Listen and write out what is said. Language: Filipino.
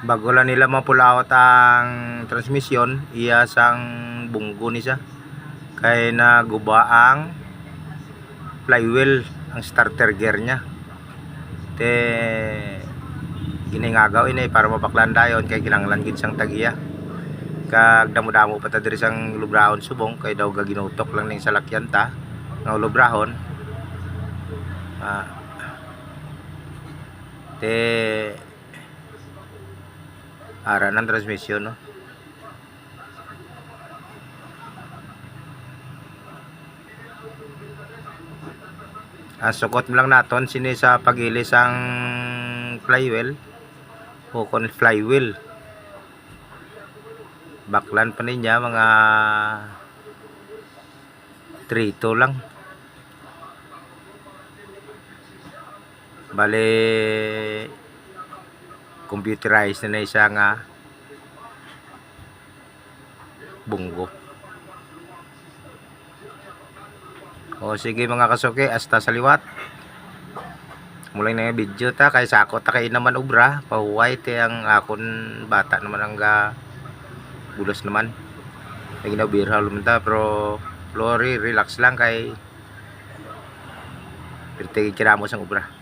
bago lang nila mapulaot ang transmisyon iya sang bunggo ni siya kay naguba ang flywheel ang starter gear nya te giningagaw ini para mapaklan dayon kay kinanglan gid sang tagiya kag damo-damo pa ta diri sang lubrahon subong kay daw gaginutok lang ning salakyan ta nga lubrahon te ara ng transmisyon no. Sukot mo lang naton sini sa pagilis ang flywheel o kon flywheel baklan pa niya mga 3-2 lang bale computerized na isa nga bunggo. O sige mga kasuki, hasta sa liwat mulay na yung video ta kay sako ta kay naman ubra pahuway te ang akon bata naman ang bulos naman lagi na birha lumenta pero Flori relax lang kay pirte kiramos ang ubra.